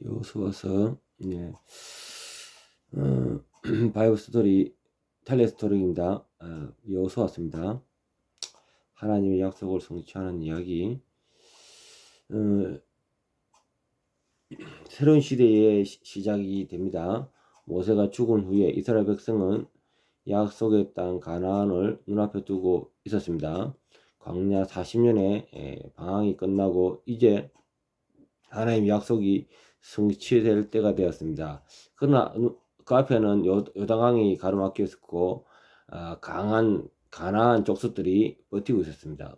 여호수아서 네. 바이블 스토리 텔레 스토리입니다. 여호수아서입니다. 하나님의 약속을 성취하는 이야기. 새로운 시대의 시작이 됩니다. 모세가 죽은 후에 이스라엘 백성은 약속의 땅 가나안을 눈앞에 두고 있었습니다. 광야 40년의 방황이 끝나고 이제 하나님의 약속이 성취될 때가 되었습니다. 그러나 그 앞에는 요단강이 가로막혀 있었고 강한 가나안 족속들이 버티고 있었습니다.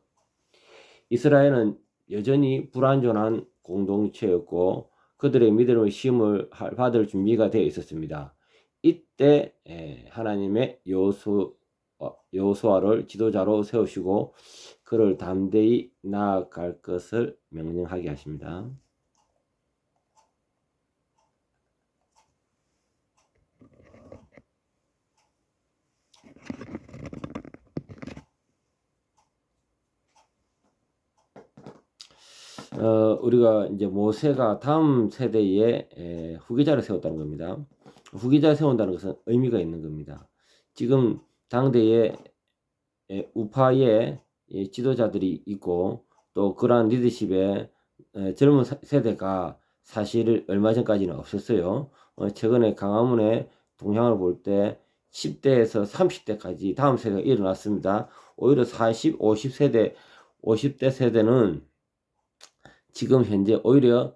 이스라엘은 여전히 불완전한 공동체였고 그들의 믿음의 힘을 받을 준비가 되어 있었습니다. 이때 하나님의 여호수아를 지도자로 세우시고 그를 담대히 나아갈 것을 명령하게 하십니다. 우리가 이제 모세가 다음 세대의 후계자를 세웠다는 겁니다. 후계자를 세운다는 것은 의미가 있는 겁니다. 지금 당대에 우파의 지도자들이 있고 또 그러한 리더십의 젊은 세대가 사실 얼마 전까지는 없었어요. 최근에 광화문의 동향을 볼 때 10대에서 30대까지 다음 세대가 일어났습니다. 오히려 40, 50대 세대는 지금 현재 오히려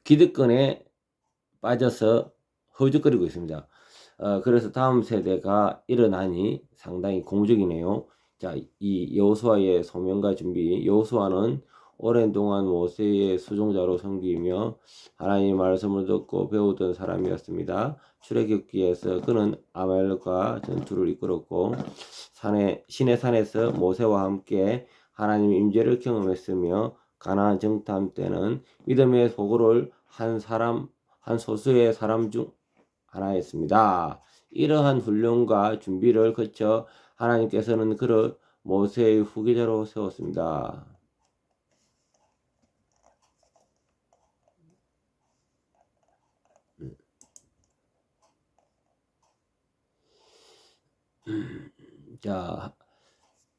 기득권에 빠져서 허우적거리고 있습니다. 그래서 다음 세대가 일어나니 상당히 공적이네요. 자, 이 여호수아의 소명과 준비. 여호수아는 오랜 동안 모세의 수종자로 섬기며 하나님의 말씀을 듣고 배우던 사람이었습니다. 출애굽기에서 그는 아말렉과 전투를 이끌었고 신의 산에서 모세와 함께 하나님의 임재를 경험했으며 가나안 정탐 때는 믿음의 소굴을 한 소수의 사람 중 하나였습니다. 이러한 훈련과 준비를 거쳐 하나님께서는 그를 모세의 후계자로 세웠습니다. 자,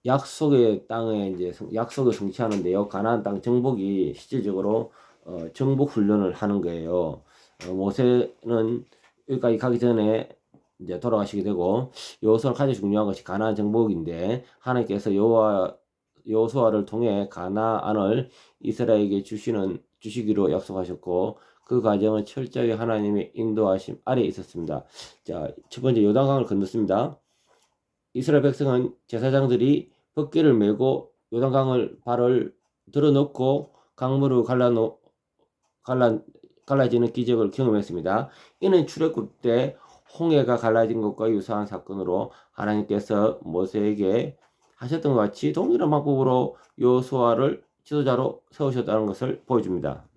약속의 땅에 이제 약속을 성취하는데요. 가나안 땅 정복이 실질적으로 정복 훈련을 하는 거예요. 모세는 여기까지 가기 전에 이제 돌아가시게 되고 여호수아가 가장 중요한 것이 가나안 정복인데 하나님께서 여호수아를 통해 가나안을 이스라엘에게 주시기로 약속하셨고 그 과정은 철저히 하나님의 인도하심 아래 있었습니다. 자, 첫 번째 요단강을 건넜습니다. 이스라엘 백성은 제사장들이 벗개를 메고 요단강을 발을 들어놓고 강물을 갈라지는 기적을 경험했습니다. 이는 출애굽 때 홍해가 갈라진 것과 유사한 사건으로 하나님께서 모세에게 하셨던 것 같이 동일한 방법으로 여호수아를 지도자로 세우셨다는 것을 보여줍니다.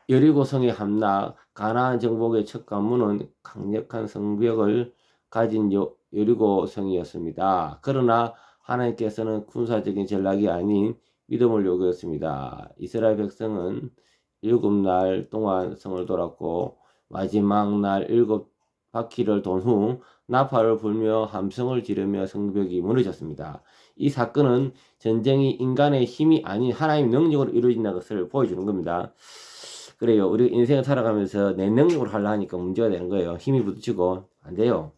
여리고성의 함락, 가나안 정복의 첫 관문은 강력한 성벽을 가진 여리고성이었습니다. 그러나 하나님께서는 군사적인 전략이 아닌 믿음을 요구했습니다. 이스라엘 백성은 7날 동안 성을 돌았고 마지막 날 7바퀴를 돈 후 나팔을 불며 함성을 지르며 성벽이 무너졌습니다. 이 사건은 전쟁이 인간의 힘이 아닌 하나님의 능력으로 이루어진다는 것을 보여주는 겁니다. 그래요. 우리 인생을 살아가면서 내 능력으로 하려 하니까 문제가 되는 거예요. 힘이 부딪히고 안 돼요.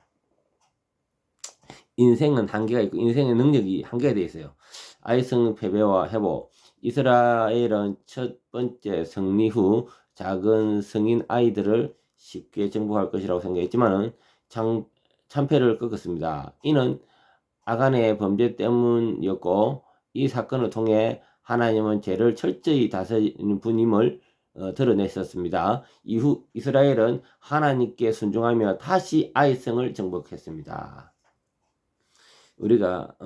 인생은 한계가 있고 인생의 능력이 한계가 되어 있어요. 아이성 패배와 회복. 이스라엘은 첫 번째 승리 후 작은 성인 아이들을 쉽게 정복할 것이라고 생각했지만 참패를 겪었습니다. 이는 아간의 범죄 때문이었고 이 사건을 통해 하나님은 죄를 철저히 다스리는 분임을 드러냈었습니다. 이후 이스라엘은 하나님께 순종하며 다시 아이성을 정복했습니다. 우리가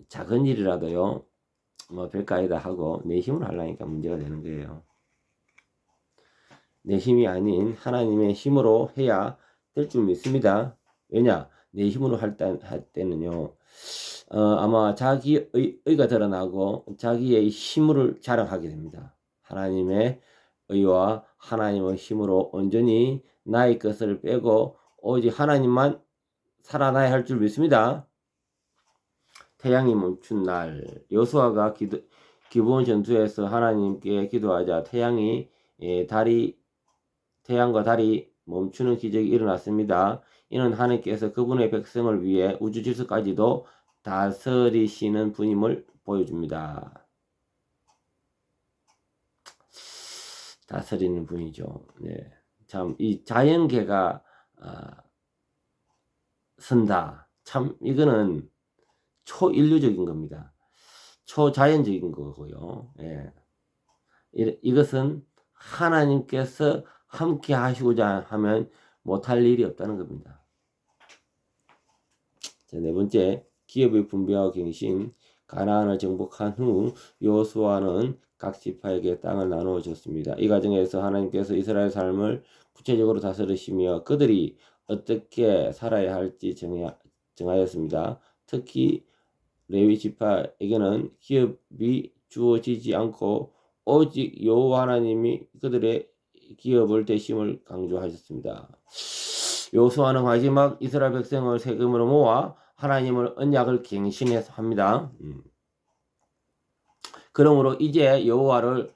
작은 일이라도요 뭐 별거 아니다 하고 내 힘으로 하려니까 문제가 되는 거예요. 내 힘이 아닌 하나님의 힘으로 해야 될 줄 믿습니다. 왜냐? 내 힘으로 할 때는요 아마 자기의 의가 드러나고 자기의 힘을 자랑하게 됩니다. 하나님의 의와 하나님의 힘으로 온전히 나의 것을 빼고 오직 하나님만 살아나야 할 줄 믿습니다. 태양이 멈춘 날, 여호수아가 기브온 전투에서 하나님께 기도하자 태양과 달이 멈추는 기적이 일어났습니다. 이는 하나님께서 그분의 백성을 위해 우주 질서까지도 다스리시는 분임을 보여줍니다. 다스리는 분이죠. 네. 참, 이 자연계가 선다. 참, 이거는 초인류적인 겁니다. 초자연적인 거고요. 예. 이것은 하나님께서 함께 하시고자 하면 못할 일이 없다는 겁니다. 자, 네 번째, 기업의 분배와 갱신. 가나안을 정복한 후 여호수아는 각 지파에게 땅을 나누어 줬습니다. 이 과정에서 하나님께서 이스라엘 삶을 구체적으로 다스리시며 그들이 어떻게 살아야 할지 정하였습니다. 특히 레위 지파에게는 기업이 주어지지 않고 오직 여호와 하나님이 그들의 기업을 대심을 강조하셨습니다. 여호수아는 마지막 이스라엘 백성을 세금으로 모아 하나님을 언약을 갱신해서 합니다. 그러므로 이제 여호와를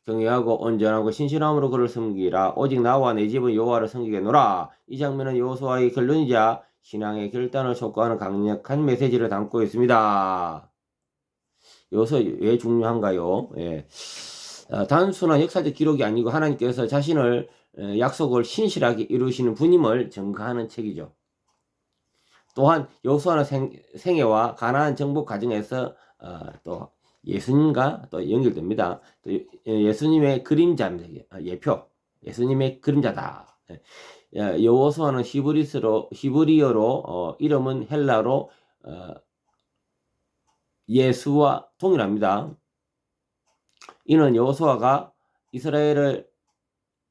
경외하고 온전하고 신실함으로 그를 섬기라. 오직 나와 내 집은 여호와를 섬기겠노라. 이 장면은 여호수아의 결론이자 신앙의 결단을 촉구하는 강력한 메시지를 담고 있습니다. 여기서 왜 중요한가요? 예. 단순한 역사적 기록이 아니고 하나님께서 자신을 약속을 신실하게 이루시는 분임을 증거하는 책이죠. 또한 여호수아의 생애와 가나안 정복 과정에서 또 예수님과 또 연결됩니다. 또 예수님의 그림자입니다. 예표. 예수님의 그림자다. 여호수아는 히브리어로 이름은 헬라로 예수와 동일합니다. 이는 여호수아가 이스라엘을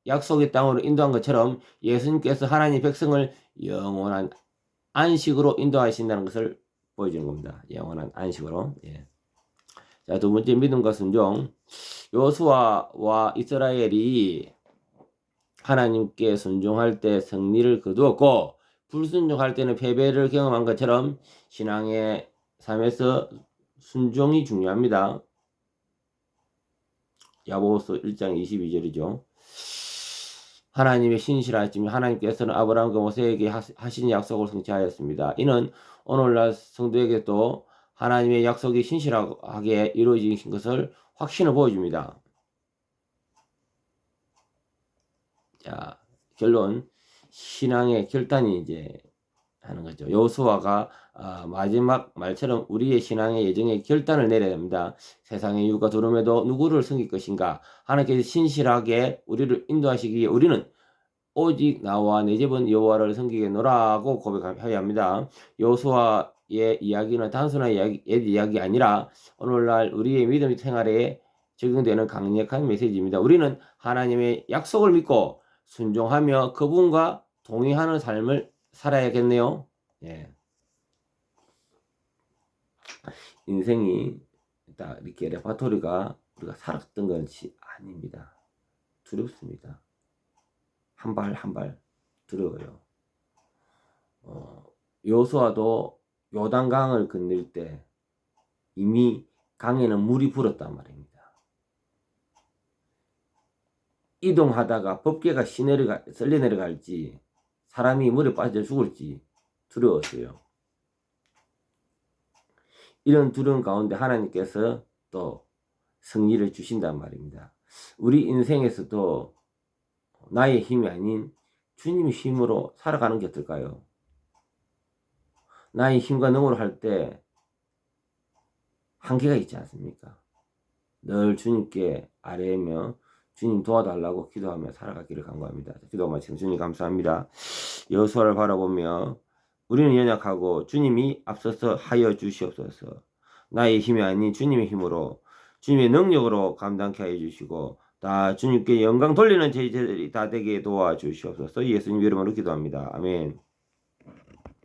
약속의 땅으로 인도한 것처럼 예수님께서 하나님 백성을 영원한 안식으로 인도하신다는 것을 보여주는 겁니다. 영원한 안식으로. 예. 자, 두 번째, 믿음과 순종. 여호수아와 이스라엘이 하나님께 순종할 때 승리를 거두었고 불순종할 때는 패배를 경험한 것처럼 신앙의 삶에서 순종이 중요합니다. 야고보서 1장 22절이죠. 하나님의 신실하심이 하나님께서는 아브라함과 모세에게 하신 약속을 성취하였습니다. 이는 오늘날 성도에게도 하나님의 약속이 신실하게 이루어진 것을 확신을 보여줍니다. 자, 결론. 신앙의 결단이 이제 하는 거죠. 여호수아가 마지막 말처럼 우리의 신앙의 예정의 결단을 내려야 합니다. 세상의 이유가 두려움에도 누구를 섬길 것인가? 하나님께서 신실하게 우리를 인도하시기 위해 우리는 오직 나와 내 집은 여호와를 섬기겠노라고 고백해야 합니다. 여호수아의 이야기는 단순한 이야기 아니라 오늘날 우리의 믿음 생활에 적용되는 강력한 메시지입니다. 우리는 하나님의 약속을 믿고 순종하며 그분과 동의하는 삶을 살아야겠네요. 예. 인생이 딱 이렇게 레파토리가 우리가 살았던 것이 아닙니다. 두렵습니다. 한 발 한 발 두려워요. 여호수아도 요단강을 건널 때 이미 강에는 물이 불었단 말입니다. 이동하다가 법궤가 썰려 내려갈지 사람이 물에 빠져 죽을지 두려웠어요. 이런 두려움 가운데 하나님께서 또 승리를 주신단 말입니다. 우리 인생에서도 나의 힘이 아닌 주님의 힘으로 살아가는 게 어떨까요? 나의 힘과 능으로 할 때 한계가 있지 않습니까? 늘 주님께 아뢰며 주님 도와달라고 기도하며 살아가기를 간구합니다. 기도 마치고 주님 감사합니다. 여호수아를 바라보며 우리는 연약하고 주님이 앞서서 하여 주시옵소서. 나의 힘이 아닌 주님의 힘으로 주님의 능력으로 감당케 하여 주시고 다 주님께 영광 돌리는 저희들이 다 되게 도와주시옵소서. 예수님 이름으로 기도합니다. 아멘.